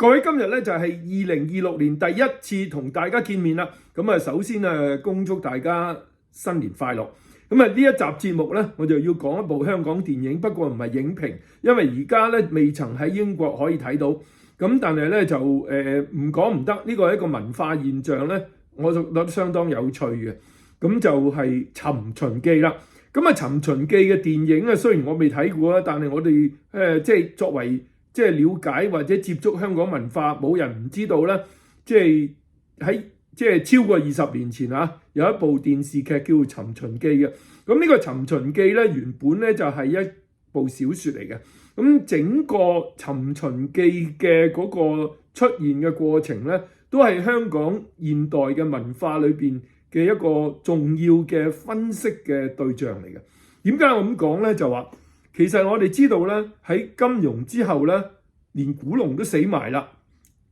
各位，今日咧就係2026年第一次同大家見面啦。咁啊，首先恭祝大家新年快樂。咁啊，呢一集節目咧，我就要講一部香港電影，不過唔係影評，因為而家咧未曾喺英國可以睇到。咁但係咧就唔講唔得，呢個係一個文化現象咧，我就覺得相當有趣嘅。咁就係《尋秦記》啦。咁啊，《尋秦記》嘅電影咧，雖然我未睇過啦，但係我哋即係作為了解或者接觸香港文化，冇人唔知道咧。喺超過20年前有一部電視劇叫《尋秦記》嘅。咁呢個《尋秦記》咧，原本咧就係一部小説嚟嘅。咁整個《尋秦記》嘅嗰個出現嘅過程咧，都係香港現代嘅文化裏邊嘅一個重要嘅分析嘅對象嚟嘅。點解我咁講咧？就話其實我哋知道咧，喺金庸之後咧，連古龍都死埋啦。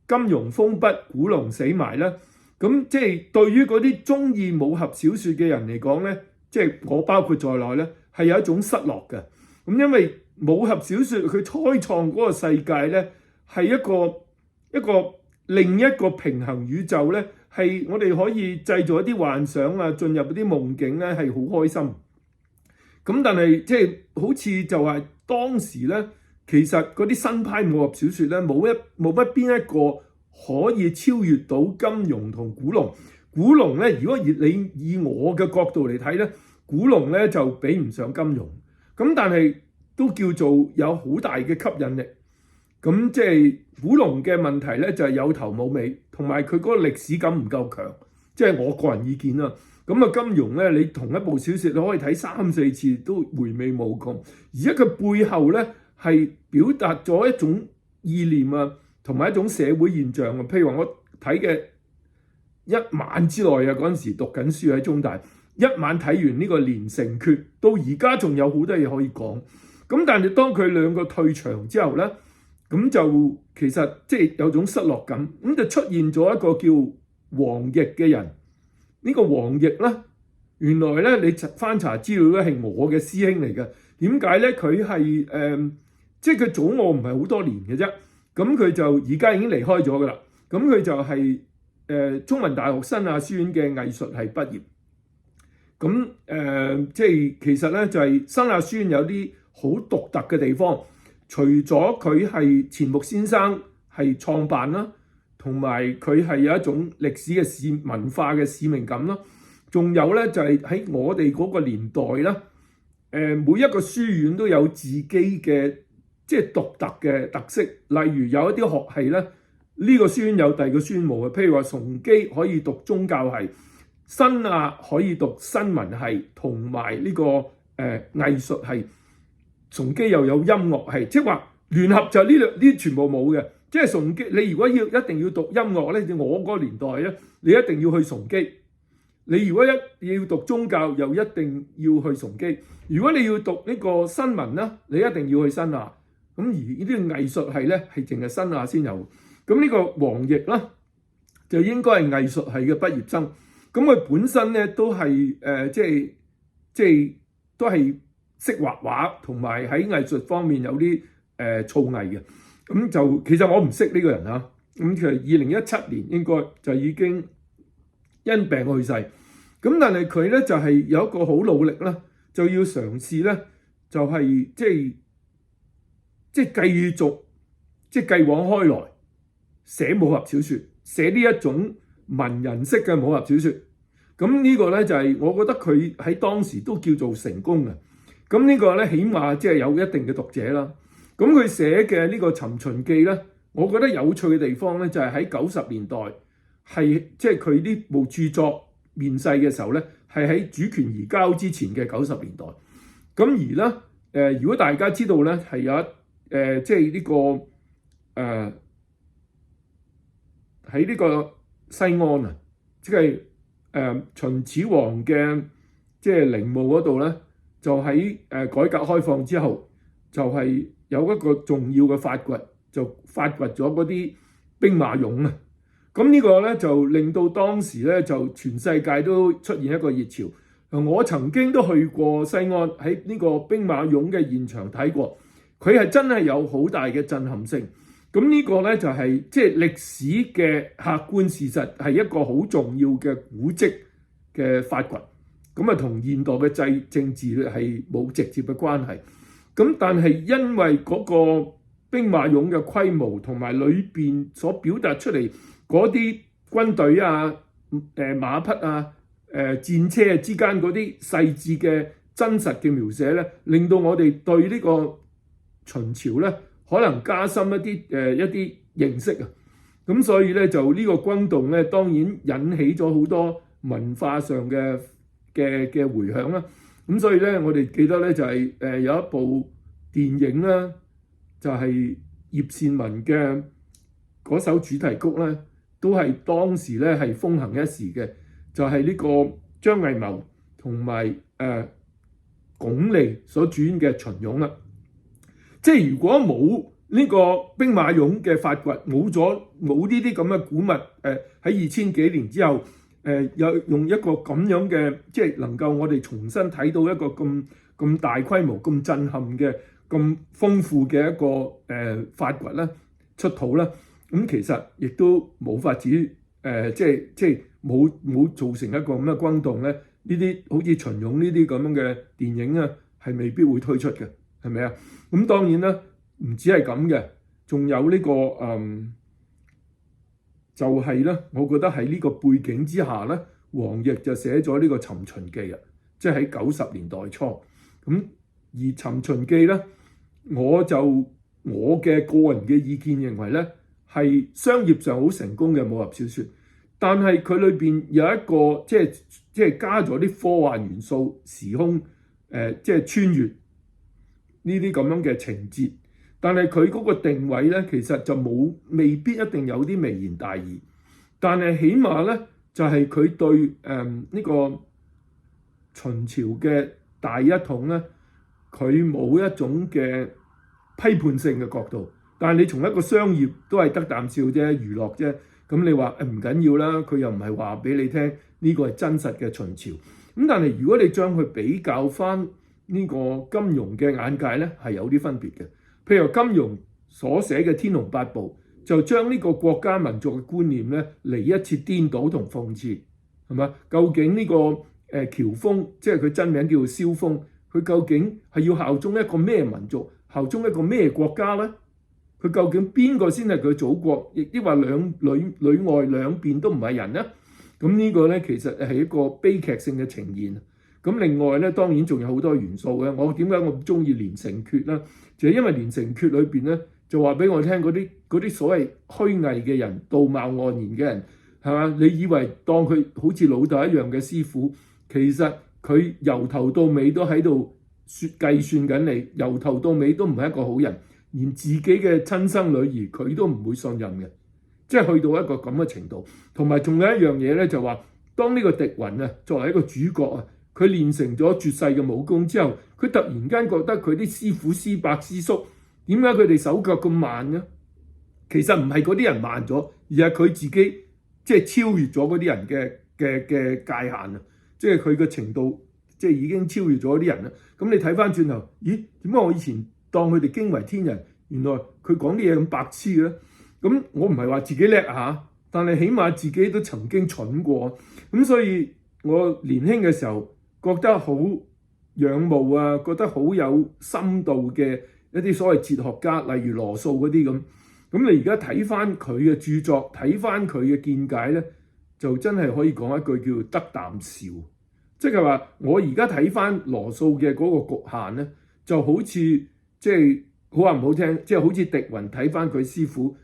金庸封筆，古龍死埋啦。咁即係對於嗰啲中意武俠小説嘅人嚟講咧，即係我包括在內咧，係有一種失落嘅。咁因為武俠小説佢開創嗰個世界咧，係一個另一個平衡宇宙咧，係我哋可以製造一啲幻想啊，進入一啲夢境咧，係好開心。咁但係即係好似就係當時咧，其實嗰啲新派武俠小説咧，冇乜邊一個可以超越到金庸同古龍。古龍咧，如果你以我嘅角度嚟睇咧，古龍咧就比唔上金庸。咁但係都叫做有好大嘅吸引力。咁即係古龍嘅問題咧，就係有頭冇尾，同埋佢嗰個歷史感唔夠強。即係我個人意見啦。咁啊，金庸咧，你同一部小説你可以睇3-4次都回味無窮，而且佢背後咧係表達咗一種意念啊，同埋一種社會現象啊。譬如話我睇嘅一晚之內啊，嗰陣時讀緊書喺中大，一晚睇完呢個《連城訣》，到而家仲有好多嘢可以講。咁但係當佢兩個退場之後咧，咁就其實即係有種失落感，咁就出現咗一個叫黃易嘅人。呢個黃易咧，原來咧你翻查資料咧係我嘅師兄嚟嘅。點解咧？佢係即係佢早我唔係好多年嘅啫。咁佢就而家已經離開咗噶啦。咁佢就係中文大學新亞書院嘅藝術系畢業。咁即係其實咧就係新亞書院有啲好獨特嘅地方，除咗佢係錢穆先生係創辦啦，同埋佢係有一種歷史嘅文化嘅使命感啦。仲有咧就係喺我哋嗰個年代啦，每一個書院都有自己嘅即係獨特嘅特色。例如有一啲學系咧，呢個書院有第二個書院冇嘅。譬如話崇基可以讀宗教系，新亞可以讀新聞系，同埋呢個藝術系。崇基又有音樂系，即係話聯合就呢啲全部冇嘅。即係崇基，你如果一定要讀音樂咧，我嗰個年代咧，你一定要去崇基。你如果要讀宗教，又一定要去崇基。如果你要讀呢個新聞咧，你一定要去新亞。咁而呢啲藝術系咧，係淨係新亞先有。咁呢個黃易咧，就應該係藝術系嘅畢業生。咁佢本身咧都係即係都係識畫畫，同埋喺藝術方面有啲造詣嘅。咁就其實我唔識呢個人啊。咁其實2017年應該就已經因病去世。咁但係佢咧就係有一個好努力啦，就要嘗試咧，就係即係繼續繼往開來寫武俠小説，寫呢一種文人式嘅武俠小説。咁呢個咧就係我覺得佢喺當時都叫做成功嘅。咁呢個咧起碼即係有一定嘅讀者啦。咁佢寫嘅呢個《尋秦記》咧，我覺得有趣嘅地方咧就係喺90年代，係即係佢呢部著作面世嘅時候咧，係喺主權移交之前嘅90年代。咁而咧如果大家知道咧係有即係呢個喺呢個西安啊，即係秦始皇嘅即係陵墓嗰度咧，就喺改革開放之後，就係有一個重要嘅發掘，就發掘咗嗰啲兵馬俑啊。咁呢個咧就令到當時咧就全世界都出現一個熱潮。我曾經都去過西安，喺呢個兵馬俑嘅現場睇過，佢係真係有好大嘅震撼性。咁呢個咧就係即係歷史嘅客觀事實，係一個好重要嘅古蹟嘅發掘。咁啊，同現代嘅政治咧係冇直接嘅關係。咁但係因為嗰個兵馬俑嘅規模同埋裏邊所表達出嚟嗰啲軍隊啊、馬匹啊、戰車之間嗰啲細緻嘅真實嘅描寫咧，令到我哋對呢個秦朝咧可能加深一啲認識啊。咁所以咧就呢個轟動咧，當然引起咗好多文化上嘅迴響啦。咁所以咧，我哋記得咧就係有一部電影啦，就係葉倩文嘅嗰首主題曲咧，都係當時咧係風行一時嘅，就係呢個張藝謀同埋鞏俐所主演嘅《秦俑》啦。即係如果冇呢個兵馬俑嘅發掘，冇呢啲咁嘅古物，喺2000幾年之後，又用一個咁樣嘅，即係能夠我哋重新睇到一個咁大規模、咁震撼嘅、咁豐富嘅一個發掘啦、出土啦，咁其實亦都冇法子即係冇造成一個咁嘅轟動咧。呢啲好似秦俑呢啲咁樣嘅電影啊，係未必會推出嘅，係咪啊？咁當然啦，唔止係咁嘅，仲有呢個就係咧，我覺得喺呢個背景之下咧，黃易就寫咗呢個《尋秦記》啊，即係喺90年代初。咁而《尋秦記》咧，我嘅個人嘅意見認為咧，係商業上好成功嘅武俠小説，但係佢裏邊有一個即係加咗啲科幻元素、時空即係穿越呢啲咁樣嘅情節。但係佢嗰個定位咧，其實就未必一定有啲微言大義，但係起碼咧就係佢對呢個秦朝嘅大一統咧，佢冇一種嘅批判性嘅角度。但係你從一個商業都係得啖笑啫、娛樂啫，咁你話唔緊要啦，佢又唔係話俾你聽呢個係真實嘅秦朝。咁但係如果你將佢比較翻呢個金庸嘅眼界咧，係有啲分別嘅。譬如金庸所寫嘅《天龍八部》，就將呢個國家民族嘅觀念咧嚟一次顛倒同諷刺，係嘛？究竟呢個喬峯，即係佢真名叫做蕭峰，佢究竟係要效忠一個咩民族，效忠一個咩國家咧？佢究竟邊個先係佢祖國？亦即話裏外兩邊都唔係人咧？咁呢個咧其實係一個悲劇性嘅呈現。咁另外咧，當然仲有好多元素嘅。我點解我唔中意連城訣咧？就係因為連城訣裏邊咧，就話俾我聽嗰啲所謂虛偽嘅人、道貌岸然嘅人，係嘛？你以為當佢好似老豆一樣嘅師傅，其實佢由頭到尾都喺度計算緊你，由頭到尾都唔係一個好人，連自己嘅親生女兒佢都唔會信任嘅，即係去到一個咁嘅程度。同埋仲有一樣嘢咧，就話當呢個狄雲啊作為一個主角啊，佢練成咗絕世嘅武功之後，佢突然間覺得佢啲師傅師伯師叔點解佢哋手腳咁慢呢？其實唔係嗰啲人慢咗，而係佢自己即係超越咗嗰啲人嘅界限啊！即係佢嘅程度即係已經超越咗啲人啦。咁你睇翻轉頭，咦？點解我以前當佢哋驚為天人，原來佢講啲嘢咁白痴嘅咧？咁我唔係話自己叻嚇，但係起碼自己都曾經蠢過。咁所以我年輕嘅時候覺得好仰慕啊，覺得好有深度嘅一啲所謂哲學家，例如羅素嗰啲咁。咁你而家睇翻佢嘅著作，睇翻佢嘅見解咧，就真係可以講一句叫得啖笑。即係話我而家睇翻羅素嘅嗰個局限咧，就好似即係好話唔好聽，即係好似狄雲睇翻佢師傅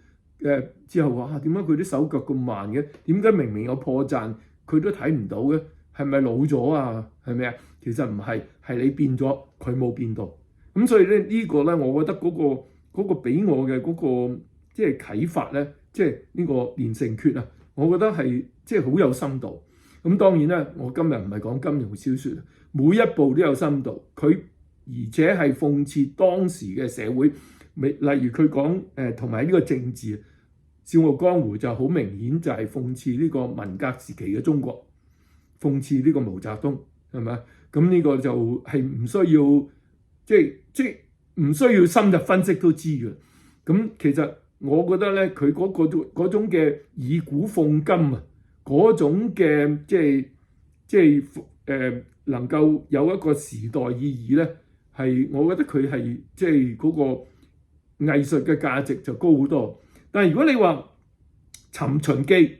之後話點解佢啲手腳咁慢嘅？點解明明有破綻佢都睇唔到嘅？係咪老咗啊？係咪啊？其實唔係，係你變咗，佢冇變到。咁所以咧呢個咧，我覺得嗰個俾我嘅嗰個即係啟發咧，即係呢個連城訣啊，我覺得係即係好有深度。咁當然啦，我今日唔係講金庸小説，每一部都有深度。佢而且係諷刺當時嘅社會，例如佢講同埋呢個政治，《笑傲江湖》就好明顯就係諷刺呢個文革時期嘅中國，諷刺呢個毛澤東，係咪？咁呢個就係唔需要即係唔需要深入分析都知嘅。咁其實我覺得咧佢嗰種嘅以古諷今啊，嗰種嘅能夠有一個時代意義咧，係我覺得佢係即係嗰個藝術嘅價值就高好多。但係如果你話尋秦記，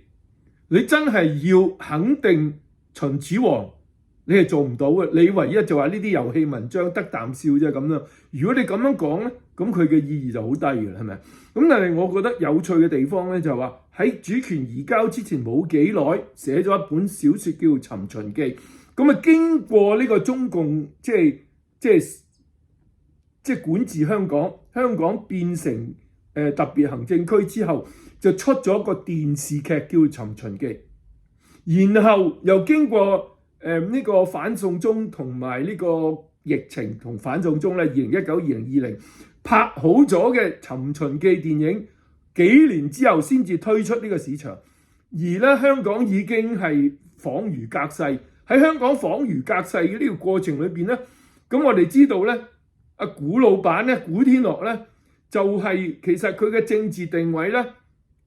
你真係要肯定秦始皇，你係做唔到嘅。你唯一就話呢啲遊戲文章得啖笑啫咁樣。如果你咁樣講咧，咁佢嘅意義就好低嘅，係咪？咁但係我覺得有趣嘅地方咧，就係話喺主權移交之前冇幾耐，寫咗一本小説叫《尋秦記》。咁啊，經過呢個中共即係管治香港，香港變成特別行政區之後，就出咗個電視劇叫《尋秦記》，然後又經過呢個反送中同埋呢個疫情同反送中咧，2019、2020拍好咗嘅《尋秦記》電影，幾年之後先至推出呢個市場，而咧香港已經係恍如隔世。喺香港恍如隔世嘅呢個過程裏邊咧，咁我哋知道咧，阿古老闆咧，古天樂咧，就係其實佢嘅政治定位咧，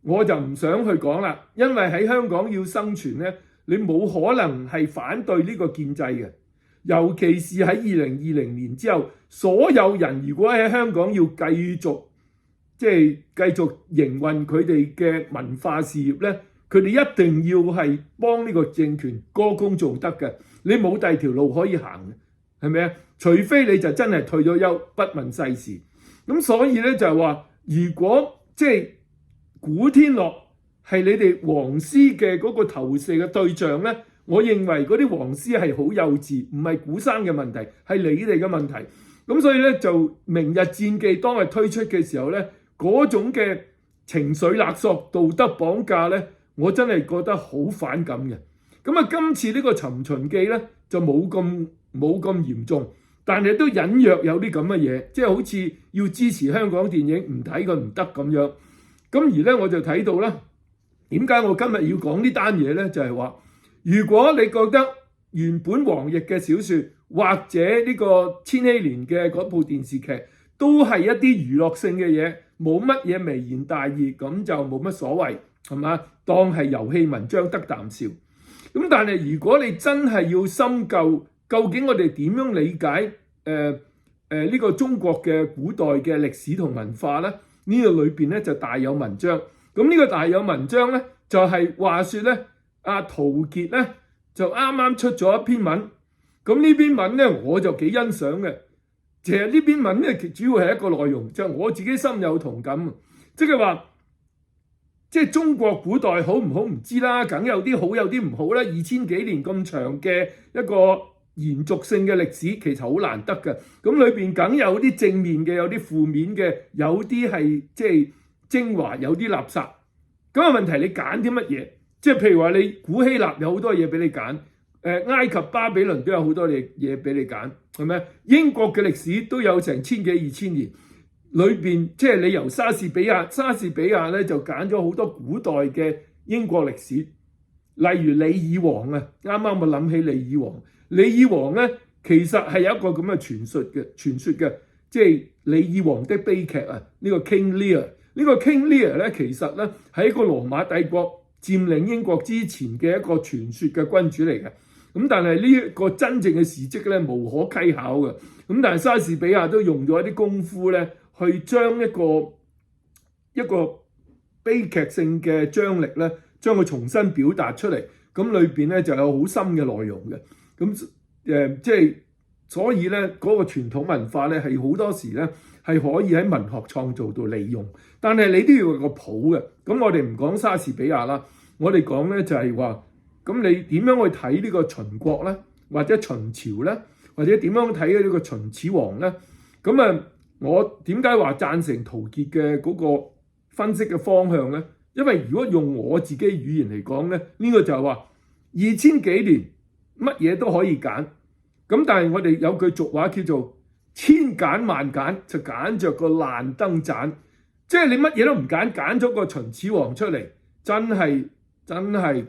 我就唔想去講啦，因為喺香港要生存咧，你冇可能係反對呢個建制嘅，尤其是喺2020年之後，所有人如果喺香港要繼續營運佢哋嘅文化事業咧，佢哋一定要係幫呢個政權歌功頌德嘅，你冇第二條路可以行嘅，係咪啊？除非你就真係退咗休，不問世事。咁所以咧就係話，如果即係古天樂係你哋黃絲嘅嗰個投射嘅對象咧，我認為嗰啲黃絲係好幼稚，唔係古生嘅問題，係你哋嘅問題。咁所以咧就《明日戰記》當日推出嘅時候咧，嗰種嘅情緒勒索、道德綁架咧，我真係覺得好反感嘅。咁啊，今次呢個《尋秦記》咧就冇咁嚴重，但係都隱約有啲咁嘅嘢，即係好似要支持香港電影，唔睇佢唔得咁樣。咁而咧我就睇到啦，點解我今日要講呢單嘢咧？就係話，如果你覺得原本黃易嘅小説或者呢個千禧年嘅嗰部電視劇都係一啲娛樂性嘅嘢，冇乜嘢微言大義，咁就冇乜所謂，係嘛？當係遊戲文章得啖笑。咁但係如果你真係要深究，究竟我哋點樣理解呢個中國嘅古代嘅歷史同文化咧？呢個裏邊咧就大有文章。咁呢個大有文章咧，就係話説咧，阿陶傑咧就啱啱出咗一篇文。咁呢篇文咧我就幾欣賞嘅。其實呢篇文咧主要係一個內容，就係我自己深有同感。即係話，即係中國古代好唔好唔知啦，梗有啲好有啲唔好啦。2000幾年咁長嘅一個延續性嘅歷史，其實好難得嘅。咁裏邊梗有啲正面嘅，有啲負面嘅，有啲係即係精華，有啲垃圾。咁個問題你揀啲乜嘢？即係譬如話你古希臘有好多嘢俾你揀，埃及巴比倫都有好多嘢俾你揀，係咪？英國嘅歷史都有成1000幾2000年，裏邊即係你由莎士比亞咧就揀咗好多古代嘅英國歷史，例如李爾王啊，啱啱我諗起李爾王。李爾王咧其實係有一個咁嘅傳說嘅，即係李爾王的悲劇啊！呢個 King Lear， 呢個 King Lear 咧其實咧係一個羅馬帝國佔領英國之前嘅一個傳說嘅君主嚟嘅。咁但係呢一個真正嘅事蹟咧無可稽考嘅。咁但係莎士比亞都用咗一啲功夫咧，去將一個悲劇性嘅張力咧，將佢重新表達出嚟。咁裏邊咧就有好深嘅內容嘅。咁即係所以咧嗰個傳統文化咧係好多時咧係可以喺文學創造度利用，但係你都要有個譜嘅。咁我哋唔講莎士比亞啦，我哋講咧就係話，咁你點樣去睇呢個秦國咧，或者秦朝咧，或者點樣睇呢個秦始皇咧？咁啊，我點解話贊成陶傑嘅嗰個分析嘅方向咧？因為如果用我自己語言嚟講咧，呢個就係話2000幾年。乜嘢都可以揀，咁但係我哋有句俗話叫做千揀萬揀，就揀着個爛燈盞，即係你乜嘢都唔揀，揀咗個秦始皇出嚟，真係該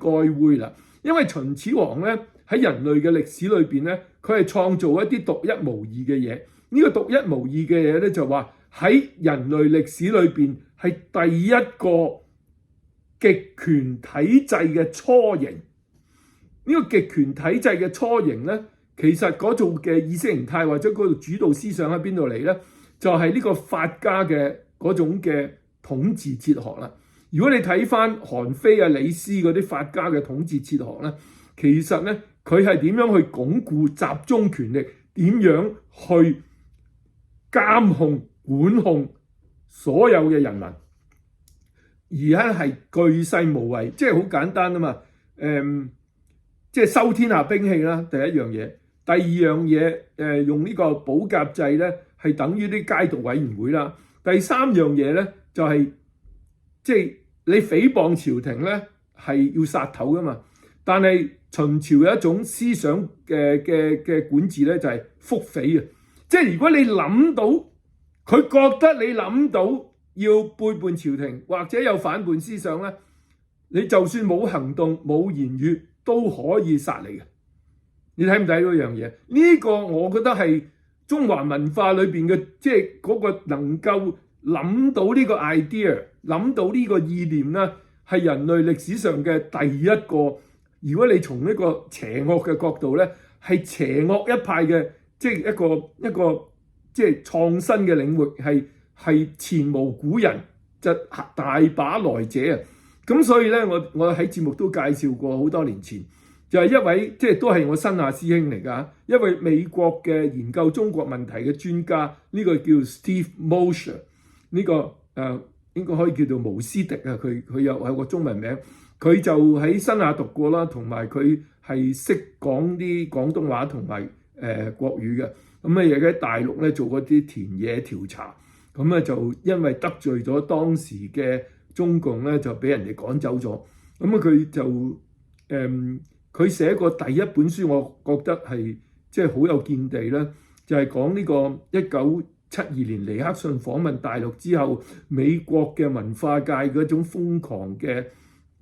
煨啦。因為秦始皇咧喺人類嘅歷史裏邊咧，佢係創造一啲獨一無二嘅嘢。呢個獨一無二嘅嘢咧就話喺人類歷史裏邊係第一個極權體制嘅雛形。呢個極權體制嘅雛形咧，其實嗰種嘅意識形態或者嗰度主導思想喺邊度嚟咧？就係呢個法家嘅嗰種嘅統治哲學啦。如果你睇翻韓非啊、李斯嗰啲法家嘅統治哲學咧，其實咧佢係點樣去鞏固集中權力，點樣去監控管控所有嘅人民，而咧係巨細無遺，即係好簡單啊嘛。即係收天下兵器啦，第一樣嘢。第二樣嘢用呢個保甲制咧，係等於啲街道委員會啦。第三樣嘢咧就係即係你誹謗朝廷咧係要殺頭噶嘛。但係秦朝有一種思想嘅管治咧，就係腹誹啊。即係如果你諗到佢覺得你諗到要背叛朝廷或者有反叛思想咧，你就算冇行動冇言語都可以殺你嘅。你睇唔睇到一樣嘢？呢個我覺得係中華文化裏邊嘅，即係嗰個能夠諗到呢個 idea， 諗到呢個意念啦，係人類歷史上嘅第一個。如果你從呢個邪惡嘅角度咧，係邪惡一派嘅，即係一個即係創新嘅領域，係前無古人，就大把來者啊！咁所以咧，我喺節目都介紹過好多年前。就係一位即係都係我新亞師兄嚟㗎，一位美國嘅研究中國問題嘅專家，呢個叫 Steve Mosher， 呢個應該可以叫做毛斯迪啊，佢有個中文名，佢就喺新亞讀過啦，同埋佢係識講啲廣東話同埋國語嘅，咁亦喺大陸咧做過啲田野調查，咁咧就因為得罪咗當時嘅中共咧，就俾人哋趕走咗，咁佢就佢寫過第一本書，我覺得係即係好有見地啦，就係講呢個1972年尼克遜訪問大陸之後，美國嘅文化界嗰種瘋狂嘅，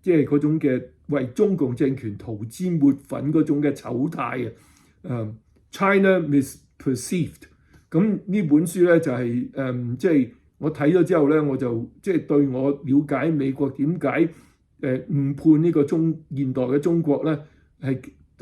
即係嗰種嘅為中共政權塗脂抹粉嗰種嘅醜態啊，China Misperceived。咁呢本書咧就係即係我睇咗之後咧，我就即係對我了解美國點解誤判呢個現代嘅中國咧，係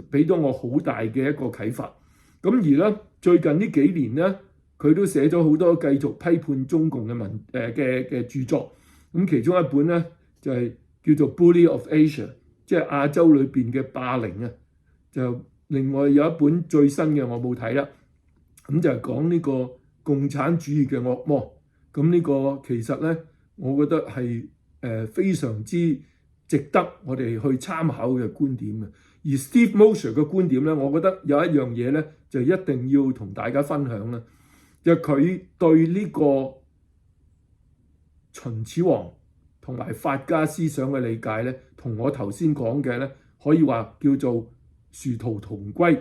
俾咗我好大嘅一個啟發。咁而咧最近呢幾年咧，佢都寫咗好多繼續批判中共嘅著作。咁其中一本咧就係叫做《Bully of Asia》，即係亞洲裏邊嘅霸凌啊。就另外有一本最新嘅我冇睇啦，咁就係講呢個共產主義嘅惡魔。咁呢個其實咧，我覺得係非常之值得我哋去參考嘅觀點嘅。而 Steve Mosher 嘅觀點咧，我覺得有一樣嘢咧，就一定要同大家分享啦。就佢對呢個秦始皇同埋法家思想嘅理解咧，同我頭先講嘅咧，可以話叫做殊途同歸，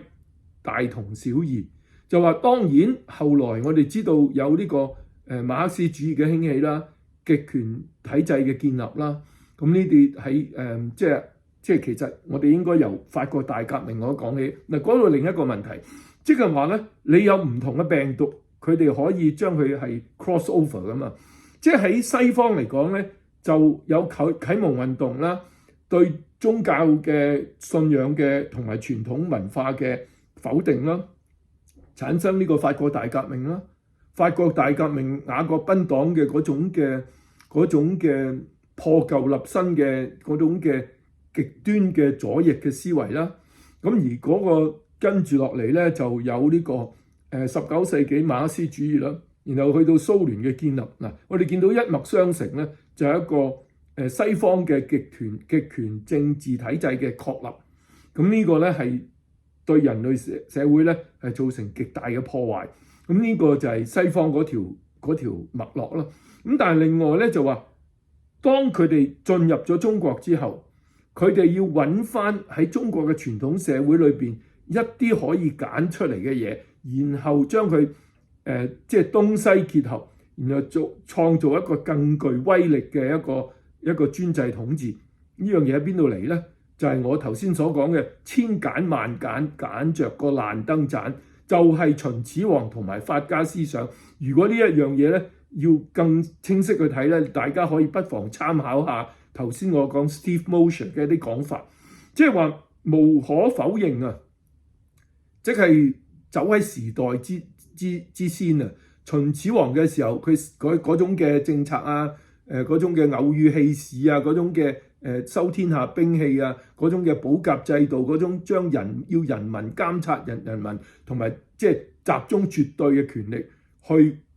大同小異。就話當然後來我哋知道有呢個馬克思主義嘅興起啦，極權體制嘅建立啦。咁呢啲喺即係其實我哋應該由法國大革命我講起。嗱，講到另一個問題，即係話咧，你有唔同嘅病毒，佢哋可以將佢係 cross over 噶嘛。即係喺西方嚟講咧，就有啟蒙運動啦，對宗教嘅信仰嘅同埋傳統文化嘅否定啦，產生呢個法國大革命啦。法國大革命雅各賓黨嘅嗰種嘅破舊立新嘅嗰種嘅極端嘅左翼嘅思維啦。咁而嗰個跟住落嚟咧，就有呢個19世紀馬克思主義啦，然後去到蘇聯嘅建立。嗱，我哋見到一脈相承咧，就係一個西方嘅極權政治體制嘅確立。咁呢個咧係對人類社會咧係造成極大嘅破壞。咁呢個就係西方嗰條脈絡啦。咁但係另外咧就話，當佢哋進入咗中國之後，佢哋要揾翻喺中國嘅傳統社會裏邊一啲可以揀出嚟嘅嘢，然後將佢即係東西結合，然後創造一個更具威力嘅一個專制統治。呢樣嘢喺邊度嚟咧？就係我頭先所講嘅千揀萬揀，揀着個爛燈盞，就係秦始皇同埋法家思想。如果呢一樣嘢咧要更清晰去睇咧，大家可以不妨參考下頭先我講 Steve Mosher 嘅一啲講法，即係話無可否認啊，即係走喺時代之先啊。秦始皇嘅時候，佢嗰種嘅政策啊，嗰種嘅偶遇棄市啊，嗰種嘅收天下兵器啊，嗰種嘅保甲制度，嗰種將要人民監察人民，同埋即係集中絕對嘅權力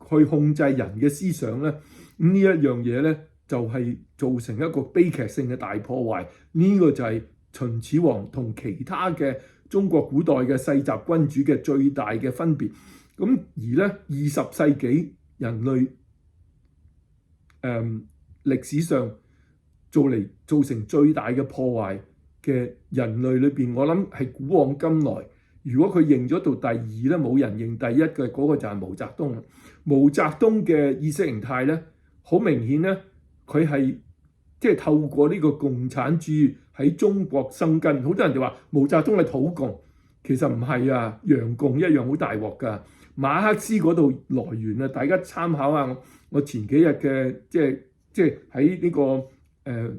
去控制人嘅思想咧，呢一樣嘢咧就係造成一個悲劇性嘅大破壞。呢個就係秦始皇同其他嘅中國古代嘅世襲君主嘅最大嘅分別。咁而咧20世紀人類歷史上造成最大嘅破壞嘅人類裏邊，我諗係古往今來，如果佢認咗到第二咧，冇人認第一嘅嗰個就係毛澤東。毛澤東嘅意識形態咧，好明顯咧，佢係即係透過呢個共產主義喺中國生根。好多人就話毛澤東係土共，其實唔係啊，洋共一樣好大鑊㗎。馬克思嗰度來源啊，大家參考下我前幾日嘅即係喺呢個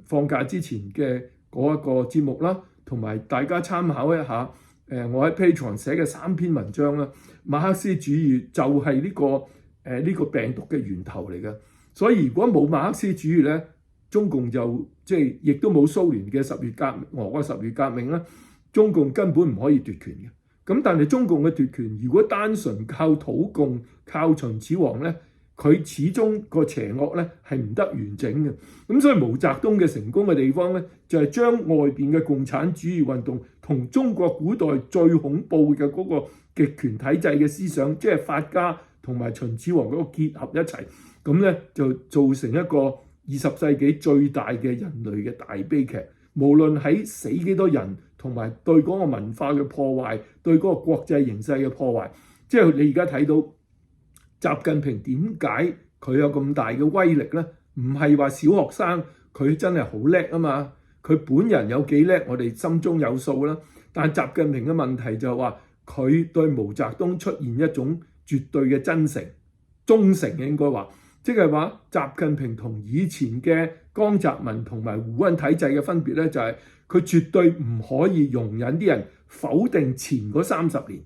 放假之前嘅嗰一個節目啦，同埋大家參考一下我喺 Patreon 寫嘅3篇文章啦。馬克思主義就係呢個病毒嘅源頭嚟嘅，所以如果冇馬克思主義咧，中共就即係亦都冇蘇聯嘅俄國十月革命啦，中共根本唔可以奪權嘅。咁但係中共嘅奪權，如果單純靠土共、靠秦始皇咧，佢始終個邪惡咧係唔得完整嘅。咁所以毛澤東嘅成功嘅地方咧，就係將外邊嘅共產主義運動同中國古代最恐怖嘅嗰個極權體制嘅思想，即係法家同埋秦始皇嗰個結合一齊，咁咧就造成一個20世紀最大嘅人類嘅大悲劇。無論喺死幾多人，同埋對嗰個文化嘅破壞，對嗰個國際形勢嘅破壞，即係你而家睇到習近平點解佢有咁大嘅威力呢？唔係話小學生佢真係好叻啊嘛，佢本人有幾叻，我哋心中有數啦。但係習近平嘅問題就係話，佢對毛澤東出現一種絕對嘅真誠、忠誠應該話。即係話，習近平同以前嘅江澤民同埋胡溫體制嘅分別咧，就係佢絕對唔可以容忍啲人否定前嗰30年，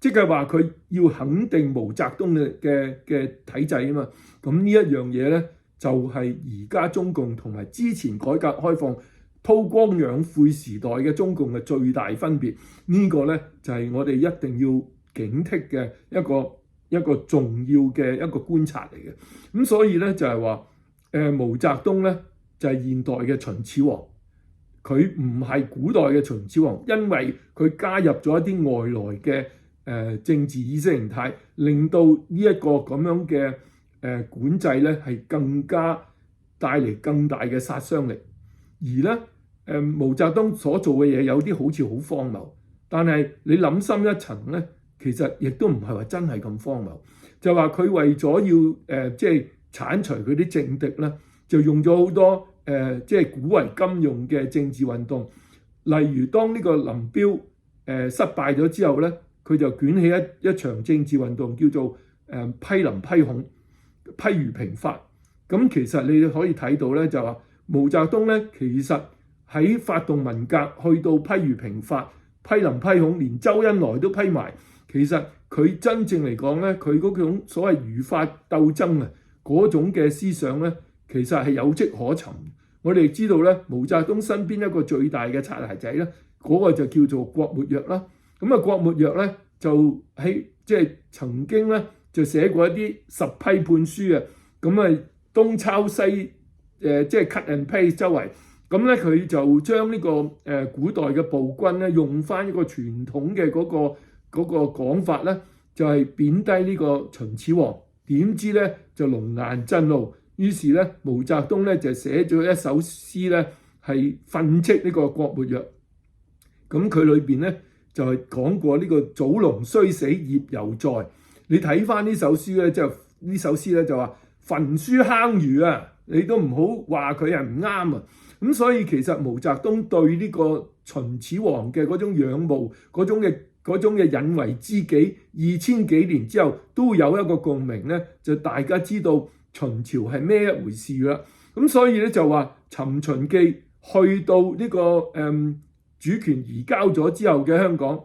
即係話佢要肯定毛澤東嘅體制啊嘛。咁呢一樣嘢咧，就係而家中共同埋之前改革開放韜光養晦時代嘅中共嘅最大分別。呢個咧就係我哋一定要警惕嘅一個重要嘅一個觀察嚟嘅。咁所以咧就係話，毛澤東咧就係現代嘅秦始皇，佢唔係古代嘅秦始皇，因為佢加入咗一啲外來嘅政治意識形態，令到呢一個咁樣嘅管制咧係更加帶嚟更大嘅殺傷力。而咧毛澤東所做嘅嘢有啲好似好荒謬，但係你諗深一層咧，其實亦都唔係話真係咁荒謬，就話佢為咗要即係剷除佢啲政敵咧，就用咗好多即係古為今用嘅政治運動。例如當呢個林彪失敗咗之後咧，佢就捲起一場政治運動，叫做批林批孔、批虞平法。咁其實你可以睇到咧，就話毛澤東咧，其實喺發動文革去到批虞平法、批林批孔，連周恩來都批埋。其實佢真正嚟講咧，佢嗰種所謂儒法鬥爭啊，嗰種嘅思想咧，其實係有跡可尋。我哋知道咧，毛澤東身邊一個最大嘅擦鞋仔咧，嗰個就叫做郭沫若啦。咁啊，郭沫若咧就喺即係曾經咧就寫過一啲10批判書啊。咁啊，東抄西即係 cut and paste 周圍。咁咧佢就將呢個古代嘅暴君咧，用翻一個傳統嘅嗰個講法咧，就係貶低呢個秦始皇。點知咧就龍顏震怒，於是咧毛澤東咧就寫咗一首詩咧，係訓斥呢個郭沫若。咁佢裏邊咧就係講過呢個祖龍雖死業猶在。你睇翻呢首詩咧，就呢首詩咧就話焚書坑儒啊，你都唔好話佢係唔啱啊。咁所以其實毛澤東對呢個秦始皇嘅嗰種仰慕，嗰種嘅引為知己，2000幾年之後都有一個共鳴咧，就大家知道秦朝係咩一回事啦。咁所以咧就話《尋秦記》去到呢個主權移交咗之後嘅香港，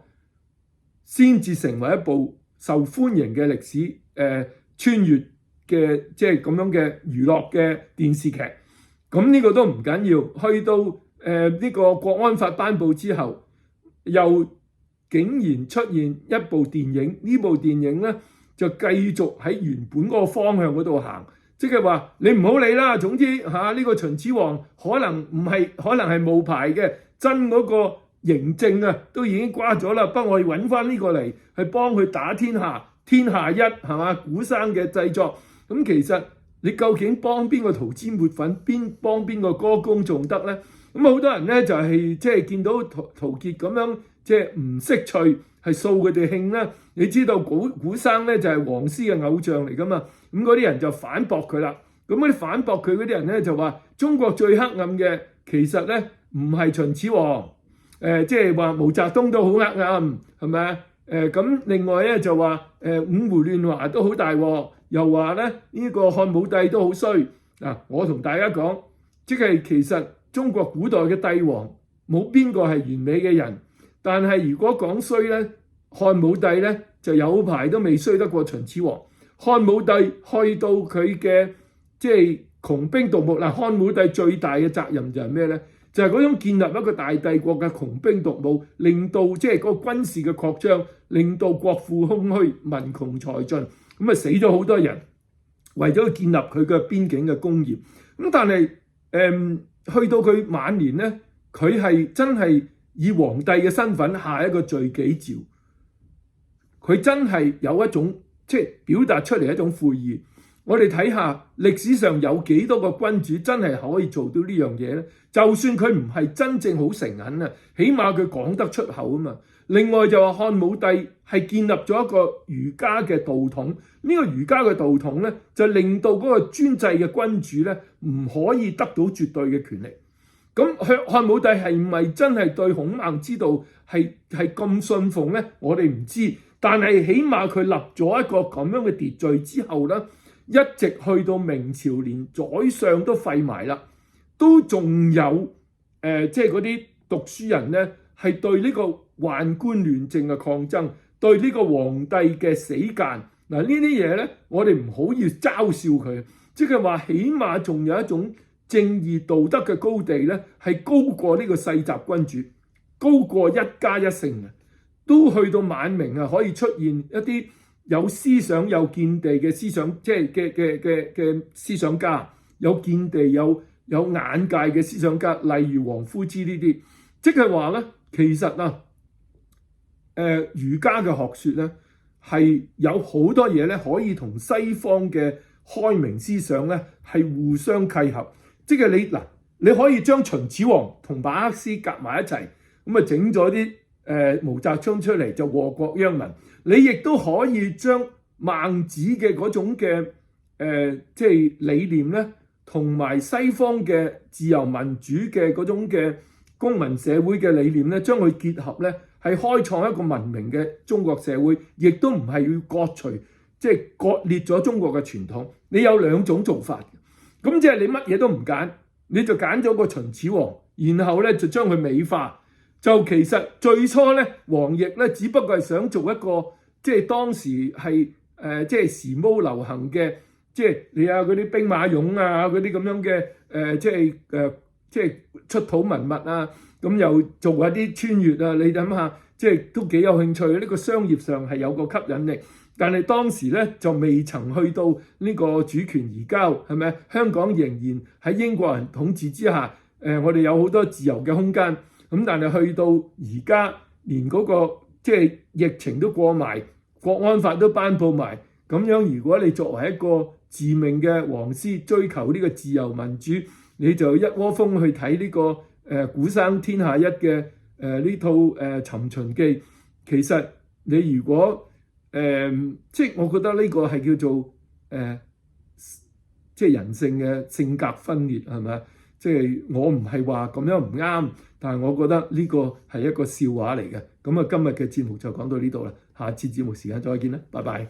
先至成為一部受歡迎嘅歷史穿越嘅即係咁樣嘅娛樂嘅電視劇。咁呢個都唔緊要，去到呢個國安法頒布之後，又竟然出現一部電影，呢部電影咧就繼續喺原本嗰個方向嗰度行，即係話你唔好理啦。總之呢個秦始皇可能係冒牌嘅，真嗰個嬴政啊都已經瓜咗啦，不過我要揾翻呢個嚟去幫佢打天下，天下一係嘛？古生嘅製作，咁其實你究竟幫邊個塗脂抹粉，幫邊個歌功頌德咧？咁好多人咧就係即係見到陶傑咁樣即係唔識趣，係掃佢哋興啦。你知道古生咧就係黃絲嘅偶像嚟噶嘛？咁嗰啲人就反駁佢啦。咁嗰啲反駁佢嗰啲人咧就話中國最黑暗嘅其實咧唔係秦始皇，即係話毛澤東都好黑暗，係咪啊？咁另外咧就話五胡亂華都好大鑊，又話咧呢個漢武帝都好衰。嗱，我同大家講，即係其實中國古代嘅帝王冇邊個係完美嘅人，但係如果講衰咧，漢武帝咧就有排都未衰得過秦始皇。漢武帝去到佢嘅即係窮兵黷武。嗱，漢武帝最大嘅責任就係咩咧？就係嗰種建立一個大帝國嘅窮兵黷武，令到即係嗰個軍事嘅擴張，令到國庫空虛、民窮財盡，咁啊死咗好多人，為咗建立佢嘅邊境嘅工業。咁但係去到佢晚年咧，佢係真係以皇帝嘅身份下一個罪己詔，佢真係有一種即係表達出嚟一種悔意。我哋睇下歷史上有幾多個君主真係可以做到呢樣嘢咧？就算佢唔係真正好誠懇啊，起碼佢講得出口啊嘛。另外就話漢武帝係建立咗一個儒家嘅道統，呢個儒家嘅道統咧就令到嗰個專制嘅君主咧唔可以得到絕對嘅權力。咁漢武帝係唔係真係對孔孟之道係咁信奉咧？我哋唔知，但係起碼佢立咗一個咁樣嘅秩序之後咧，一直去到明朝連宰相都廢埋啦，都仲有即係嗰啲讀書人咧係對呢個宦官亂政嘅抗爭，對呢個皇帝嘅死諫。嗱，呢啲嘢咧，我哋唔好要嘲笑佢，即係話起碼仲有一種正義道德嘅高地咧，係高過呢個世襲君主，高過一家一姓嘅，都去到晚明啊，可以出現一啲有思想有見地嘅思想，即係嘅思想家，有見地有眼界嘅思想家，例如王夫之呢啲，即係話咧，其實啊，儒家嘅學説咧係有好多嘢咧可以同西方嘅開明思想咧係互相契合，即係你可以將秦始皇同馬克思夾埋一齊，咁啊整咗啲毛澤東出嚟就禍國殃民。你亦都可以將孟子嘅嗰種嘅即係理念咧，同埋西方嘅自由民主嘅嗰種嘅公民社會嘅理念咧，將佢結合咧，係開創一個文明嘅中國社會，亦都唔係要割除即係割裂咗中國嘅傳統。你有兩種做法，咁即係你乜嘢都唔揀，你就揀咗個秦始皇，然後咧就將佢美化。就其實最初咧，王奕咧只不過係想做一個即係當時係即係時髦流行嘅，即係你有嗰啲兵馬俑啊，嗰啲咁樣嘅即係出土文物啊，咁又做下啲穿越啊，你諗下，即係都幾有興趣。呢個商業上係有個吸引力，但係當時咧就未曾去到呢個主權移交，係咪？香港仍然喺英國人統治之下，我哋有好多自由嘅空間。咁但係去到而家，連嗰個即係疫情都過埋，國安法都頒布埋，咁樣如果你作為一個自命嘅黃絲，追求呢個自由民主，你就一窩蜂去睇呢個古生天下一嘅呢套尋秦記。其實你如果即係我覺得呢個係叫做即係人性嘅性格分裂，係咪？即係我唔係話咁樣唔啱，但係我覺得呢個係一個笑話嚟嘅。咁啊，今日嘅節目就講到呢度啦，下次節目時間再見啦，拜拜。